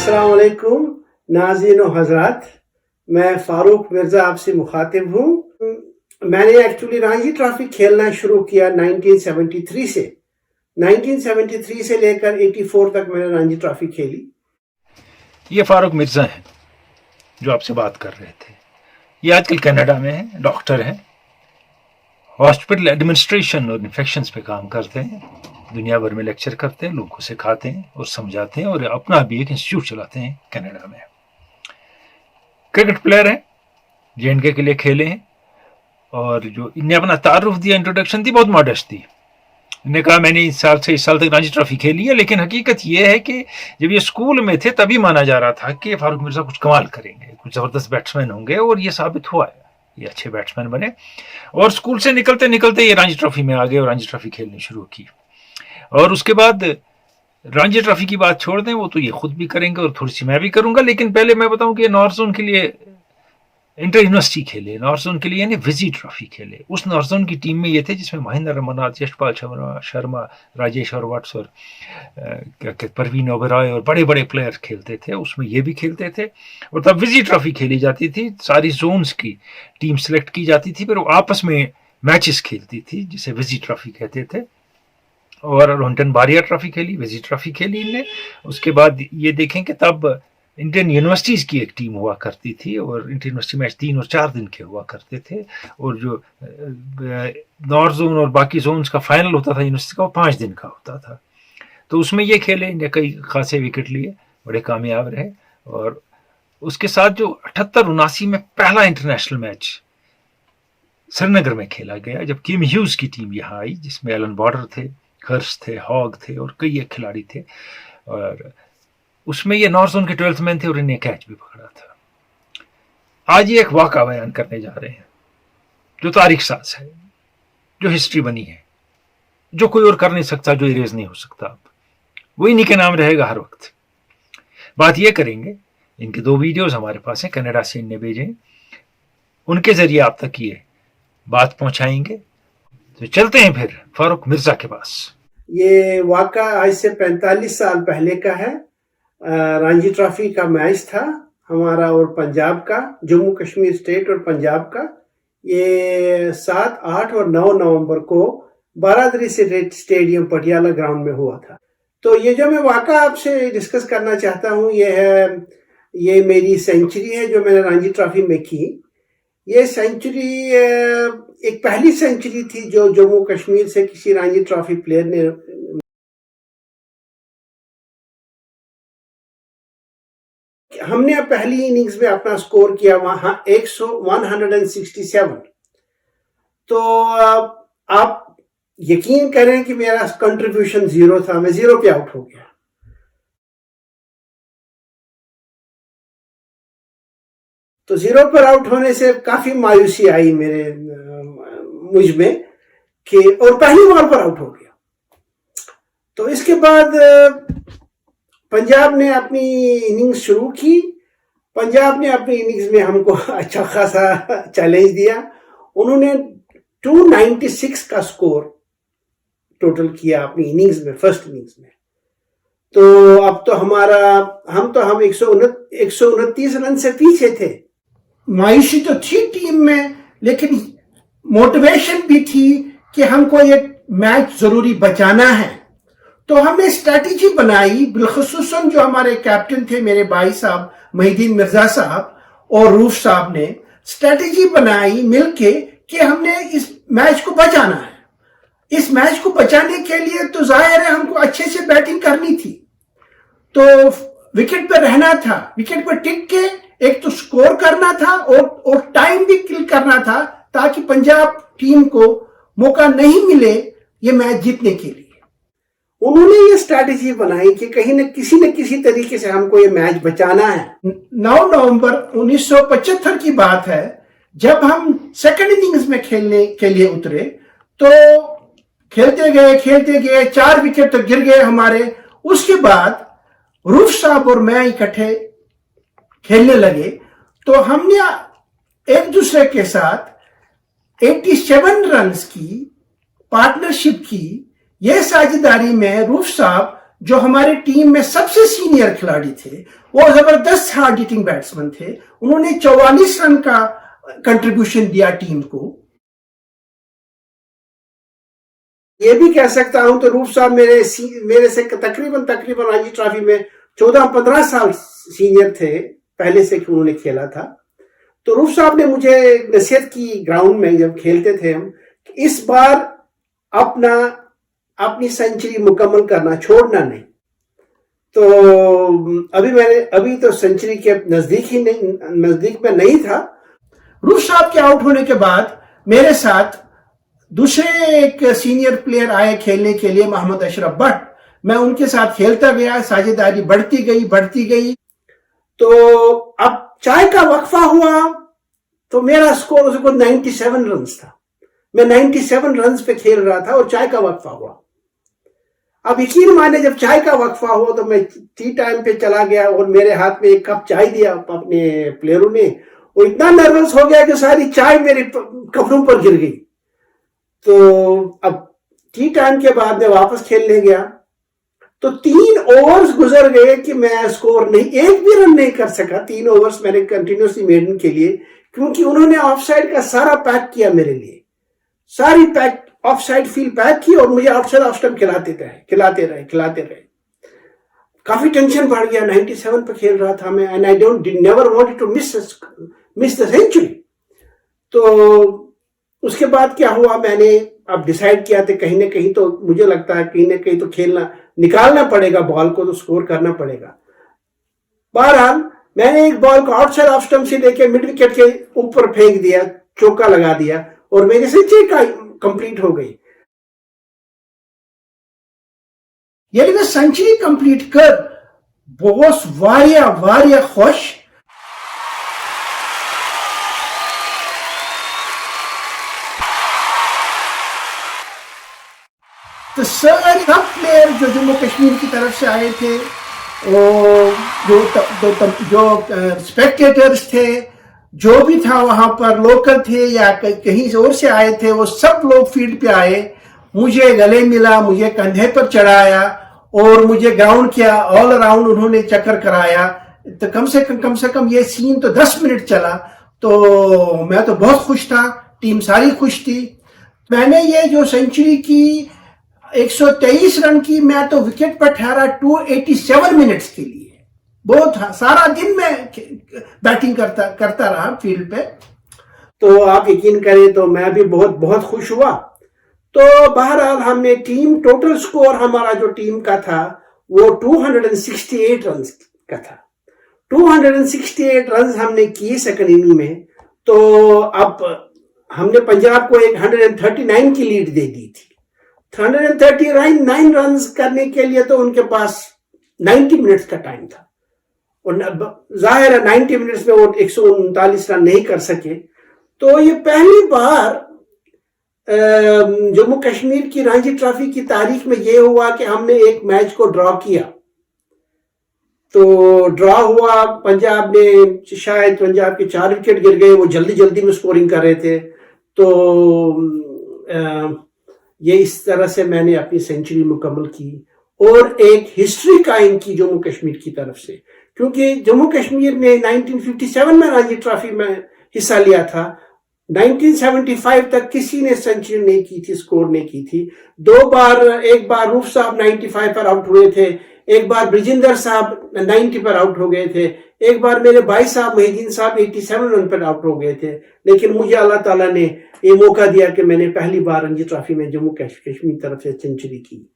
अस्सलाम वालेकुम नाज़रीन व हज़रात, मैं फ़ारूक मिर्ज़ा आपसे मुखातिब हूँ। मैंने एक्चुअली रणजी ट्रॉफी खेलना शुरू किया 1973 से। 1973 से लेकर 84 तक मैंने रणजी ट्रॉफी खेली। ये फारूक मिर्ज़ा हैं जो आपसे बात कर रहे थे। ये आजकल कनाडा में हैं, डॉक्टर हैं, हॉस्पिटल एडमिनिस्ट्रेशन और इन्फेक्शंस पे काम करते हैं, दुनिया भर में लेक्चर करते हैं, लोगों को सिखाते हैं और समझाते हैं और अपना भी एक इंस्टीट्यूट चलाते हैं कनाडा में। क्रिकेट प्लेयर हैं, J&K के लिए खेले हैं और जो इनने अपना तारुफ दिया, इंट्रोडक्शन दी, बहुत मॉडेस्ट थी। इन्होंने कहा मैंने इस साल तक रणजी ट्रॉफी खेली है, लेकिन हकीकत यह है कि जब ये स्कूल में थे तभी माना जा रहा था कि फारूक मिर्ज़ा कुछ कमाल करेंगे, कुछ ज़बरदस्त बैट्समैन होंगे और ये साबित हुआ है। ये अच्छे बैट्समैन बने और स्कूल से निकलते निकलते ये रणजी ट्रॉफी में आ गए और रणजी ट्रॉफी खेलनी शुरू की। और उसके बाद रणजी ट्रॉफी की बात छोड़ दें, वो तो ये खुद भी करेंगे और थोड़ी सी मैं भी करूंगा, लेकिन पहले मैं बताऊं कि नॉर्थ जोन के लिए इंटर यूनिवर्सिटी खेले, नॉर्थ जोन के लिए यानी विजी ट्रॉफी खेले। उस नॉर्थ जोन की टीम में ये थे जिसमें महेंद्र रमनाथ, यशपाल शर्मा, राजेश और वट्स और परवीन ओबेरॉय और बड़े बड़े प्लेयर खेलते थे। उसमें ये भी खेलते थे और तब विजी ट्रॉफी खेली जाती थी। सारी जोन्स की टीम सेलेक्ट की जाती थी, फिर वो आपस में मैचेस खेलती थी जिसे विजी ट्रॉफी कहते थे। और रोहंटन बारिया ट्रॉफी खेली, विजी ट्रॉफी खेली इनने। उसके बाद ये देखें कि तब इंडियन यूनिवर्सिटीज़ की एक टीम हुआ करती थी और इंटर यूनिवर्सिटी मैच 3 और 4 दिन के हुआ करते थे और जो नॉर्थ जोन और बाकी जोन्स का फाइनल होता था यूनिवर्सिटी का, वो 5 दिन का होता था। तो उसमें ये खेले, इन्हें कई खासे विकेट लिए, बड़े कामयाब रहे। और उसके साथ जो 78-79 में पहला इंटरनेशनल मैच श्रीनगर में खेला गया, जब किम ह्यूज की टीम यहाँ आई, जिसमें एलन बॉर्डर थे, हर्ष थे, हॉग थे और कई एक खिलाड़ी थे, और उसमें ये नॉर्थ जोन के 12th मैन थे और इन्हें कैच भी पकड़ा था। आज ये एक वाक़ा बयान करने जा रहे हैं जो तारीख साज है, जो हिस्ट्री बनी है, जो कोई और कर नहीं सकता, जो इरेज नहीं हो सकता। वो इन्हीं के नाम रहेगा हर वक्त। बात ये करेंगे, इनके 2 वीडियोस हमारे पास हैं, कनाडा से इनने भेजे, उनके जरिए आप तक ये बात पहुंचाएंगे। तो चलते हैं फिर फारूक मिर्ज़ा के पास। ये वाक़ा आज से 45 साल पहले का है। रणजी ट्रॉफी का मैच था हमारा और पंजाब का, जम्मू कश्मीर स्टेट और पंजाब का। ये 7, 8 और 9 नवंबर को बारादरी स्टेडियम पटियाला ग्राउंड में हुआ था। तो ये जो मैं वाक़ा आपसे डिस्कस करना चाहता हूँ, ये मेरी सेंचुरी है जो मैंने रणजी ट्रॉफी में की। ये सेंचुरी एक पहली सेंचुरी थी जो जम्मू कश्मीर से किसी रणजी ट्रॉफी प्लेयर ने। हमने पहली इनिंग्स में अपना स्कोर किया वहां 167। तो आप यकीन करें कि मेरा कंट्रीब्यूशन 0 था, मैं 0 पे आउट हो गया। तो 0 पर आउट होने से काफी मायूसी आई मुझ में कि, और पहली बॉल पर आउट हो गया। तो इसके बाद पंजाब ने अपनी इनिंग्स शुरू की। पंजाब ने अपनी इनिंग्स में हमको अच्छा खासा चैलेंज दिया। उन्होंने 296 का स्कोर टोटल किया अपनी इनिंग्स में, फर्स्ट इनिंग्स में। तो अब तो हम 129 रन से पीछे थे। मायूसी तो थी टीम में, लेकिन मोटिवेशन भी थी कि हमको ये मैच जरूरी बचाना है। तो हमने स्ट्रैटेजी बनाई, बिलखुसूसन जो हमारे कैप्टन थे, मेरे भाई साहब मोहिद्दीन मिर्जा साहब और रूफ साहब ने स्ट्रैटेजी बनाई मिलके कि हमने इस मैच को बचाना है। इस मैच को बचाने के लिए तो जाहिर है हमको अच्छे से बैटिंग करनी थी, तो विकेट पर रहना था, विकेट पर टिक के एक तो स्कोर करना था और टाइम भी किल करना था, ताकि पंजाब टीम को मौका नहीं मिले ये मैच जीतने के लिए। उन्होंने ये स्ट्रैटेजी बनाई कि कहीं न किसी तरीके से हमको ये मैच बचाना है। 9 नवंबर 1975 की बात है, जब हम सेकंड इनिंग्स में खेलने के लिए उतरे, तो खेलते गए 4 विकेट तक गिर गए हमारे। उसके बाद रूफ साहब और मैं इकट्ठे खेलने लगे, तो हमने एक दूसरे के साथ 87 रन्स की पार्टनरशिप की। यह साझेदारी में रूफ साहब जो हमारे टीम में सबसे सीनियर खिलाड़ी थे, वो जबरदस्त हार्ड हिटिंग बैट्समैन थे। उन्होंने 44 रन का कंट्रीब्यूशन दिया टीम को। ये भी कह सकता हूं तो रूफ साहब मेरे से तकरीबन रणजी ट्रॉफी में 14-15 साल सीनियर थे पहले से कि उन्होंने खेला था। तो रूफ साहब ने मुझे नसीहत की ग्राउंड में जब खेलते थे हम, इस बार अपनी सेंचुरी मुकम्मल करना, छोड़ना नहीं। तो अभी तो सेंचुरी के नजदीक में नहीं था। रूफ साहब के आउट होने के बाद मेरे साथ दूसरे एक सीनियर प्लेयर आए खेलने के लिए, मोहम्मद अशरफ भट्ट। मैं उनके साथ खेलता गया, साझेदारी बढ़ती गई। तो अब चाय का वक्फा हुआ तो मेरा स्कोर उसको 97 रन था। मैं 97 रन पे खेल रहा था और चाय का वक्फा हुआ। अब यकीन माने जब चाय का वक्फा हुआ तो मैं टी टाइम पे चला गया और मेरे हाथ में एक कप चाय दिया अपने प्लेयरों ने। वो इतना नर्वस हो गया कि सारी चाय मेरे कपड़ों पर गिर गई। तो अब टी टाइम के बाद मैं वापस खेलने गया तो 3 ओवर्स गुजर गए कि मैं स्कोर नहीं, एक भी रन नहीं कर सका। 3 ओवर्स मैंने कंटिन्यूसली मेडन के लिए, क्योंकि उन्होंने ऑफ साइड का सारा पैक किया मेरे लिए, सारी pack of side field pack की और मुझे आउटसाइड ऑफ स्टंप खिलाते रहे। काफी टेंशन बढ़ गया। 97 पे खेल रहा था मैं, and I never wanted to miss the century. तो उसके बाद क्या हुआ, मैंने अब डिसाइड किया था कहीं ना कहीं तो मुझे लगता है कहीं ना कहीं तो निकालना पड़ेगा बॉल को, तो स्कोर करना पड़ेगा। बहरहाल मैंने एक बॉल को आउटसाइड ऑफ स्टंप से लेके मिड विकेट के ऊपर फेंक दिया, चौका लगा दिया और मेरी सेंचुरी कंप्लीट हो गई। यानी मैं सेंचुरी कंप्लीट कर बहुत वारिया खुश। तो सारे सब प्लेयर जो जम्मू कश्मीर की तरफ से आए थे, जो स्पेक्टेटर्स थे, जो भी था वहां पर, लोकल थे या कहीं और से आए थे, वो सब लोग फील्ड पे आए, मुझे गले मिला, मुझे कंधे पर चढ़ाया और मुझे ग्राउंड किया, ऑल अराउंड उन्होंने चक्कर कराया। तो कम से कम ये सीन तो 10 मिनट चला। तो मैं तो बहुत खुश था, टीम सारी खुश थी। मैंने ये जो सेंचुरी की 123 रन की, मैं तो विकेट पर ठहरा 287 मिनट्स के लिए। बहुत सारा दिन मैं बैटिंग करता रहा फील्ड पे। तो आप यकीन करें तो मैं भी बहुत खुश हुआ। तो बहरहाल हमने टीम टोटल स्कोर हमारा जो टीम का था वो 268 रन का था। 268 रन हमने किए सेकंड इनिंग में। तो अब हमने पंजाब को एक 139 की लीड दे दी थी। 139 रन करने के लिए तो उनके पास 90 मिनट्स का टाइम था और जाहिर है 90 मिनट्स में वो 139 रन नहीं कर सके। तो ये पहली बार जम्मू कश्मीर की रणजी ट्रॉफी की तारीख में ये हुआ कि हमने एक मैच को ड्रॉ किया। तो ड्रॉ हुआ, पंजाब के 4 विकेट गिर गए, वो जल्दी में स्कोरिंग कर रहे थे। तो ये इस तरह से मैंने अपनी सेंचुरी मुकम्मल की और एक हिस्ट्री कायम की जम्मू कश्मीर की तरफ से, क्योंकि जम्मू कश्मीर ने 1957 में रणजी ट्रॉफी में हिस्सा लिया था। 1975 तक किसी ने सेंचुरी नहीं की थी, स्कोर नहीं की थी। 2 बार, एक बार रूफ साहब 95 पर आउट हुए थे, एक बार ब्रिजिंदर साहब 90 पर आउट हो गए थे, एक बार मेरे भाई साहब मोहिद्दीन साहब 87 रन पर आउट हो गए थे। लेकिन मुझे अल्लाह ताला ने ये मौका दिया कि मैंने पहली बार रणजी ट्रॉफी में जम्मू कश्मीर तरफ से सेंचुरी की।